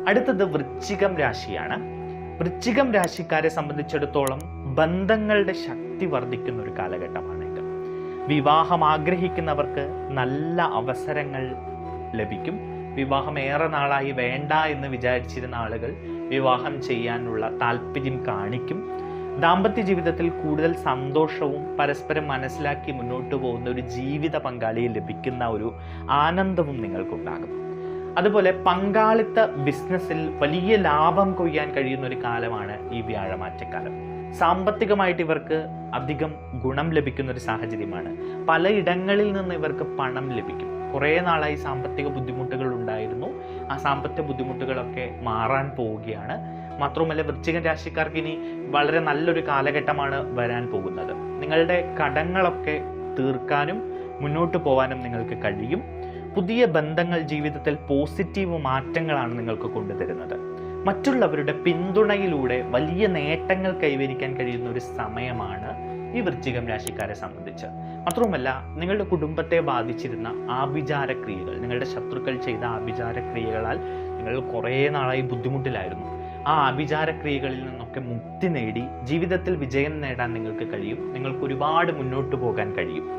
അടുത്തത് വൃശ്ചികം രാശിയാണ്. വൃശ്ചികം രാശിക്കാരെ സംബന്ധിച്ചിടത്തോളം ബന്ധങ്ങളുടെ ശക്തി വർദ്ധിക്കുന്ന ഒരു കാലഘട്ടമാണ് ഇത്. വിവാഹം ആഗ്രഹിക്കുന്നവർക്ക് നല്ല അവസരങ്ങൾ ലഭിക്കും. വിവാഹം ഏറെ നാളായി വേണ്ട എന്ന് വിചാരിച്ചിരുന്ന ആളുകൾ വിവാഹം ചെയ്യാനുള്ള താല്പര്യം കാണിക്കും. ദാമ്പത്യ ജീവിതത്തിൽ കൂടുതൽ സന്തോഷവും പരസ്പരം മനസ്സിലാക്കി മുന്നോട്ട് പോകുന്ന ഒരു ജീവിത പങ്കാളിയെ ലഭിക്കുന്ന ഒരു ആനന്ദവും നിങ്ങൾക്കുണ്ടാകും. അതുപോലെ പങ്കാളിത്ത ബിസിനസ്സിൽ വലിയ ലാഭം കൊയ്യാൻ കഴിയുന്ന ഒരു കാലമാണ് ഈ വ്യാഴമാറ്റക്കാലം. സാമ്പത്തികമായിട്ട് ഇവർക്ക് അധികം ഗുണം ലഭിക്കുന്ന ഒരു സാഹചര്യമാണ്. പലയിടങ്ങളിൽ നിന്ന് ഇവർക്ക് പണം ലഭിക്കും. കുറേ നാളായി സാമ്പത്തിക ബുദ്ധിമുട്ടുകൾ ഉണ്ടായിരുന്നു. ആ സാമ്പത്തിക ബുദ്ധിമുട്ടുകളൊക്കെ മാറാൻ പോവുകയാണ്. മാത്രവുമല്ല, വൃശ്ചിക രാശിക്കാർക്ക് ഇനി വളരെ നല്ലൊരു കാലഘട്ടമാണ് വരാൻ പോകുന്നത്. നിങ്ങളുടെ കടങ്ങളൊക്കെ തീർക്കാനും മുന്നോട്ട് പോകാനും നിങ്ങൾക്ക് കഴിയും. പുതിയ ബന്ധങ്ങൾ ജീവിതത്തിൽ പോസിറ്റീവ് മാറ്റങ്ങളാണ് നിങ്ങൾക്ക് കൊണ്ടുതരുന്നത്. മറ്റുള്ളവരുടെ പിന്തുണയിലൂടെ വലിയ നേട്ടങ്ങൾ കൈവരിക്കാൻ കഴിയുന്ന ഒരു സമയമാണ് ഈ വൃശ്ചികം രാശിക്കാരെ സംബന്ധിച്ച്. മാത്രവുമല്ല, നിങ്ങളുടെ കുടുംബത്തെ ബാധിച്ചിരുന്ന ആഭിചാരക്രിയകൾ, നിങ്ങളുടെ ശത്രുക്കൾ ചെയ്ത ആഭിചാരക്രിയകളാൽ നിങ്ങൾ കുറേ നാളായി ബുദ്ധിമുട്ടിലായിരുന്നു. ആ ആഭിചാരക്രിയകളിൽ നിന്നൊക്കെ മുക്തി നേടി ജീവിതത്തിൽ വിജയം നേടാൻ നിങ്ങൾക്ക് കഴിയും. നിങ്ങൾക്ക് ഒരുപാട് മുന്നോട്ട് പോകാൻ കഴിയും.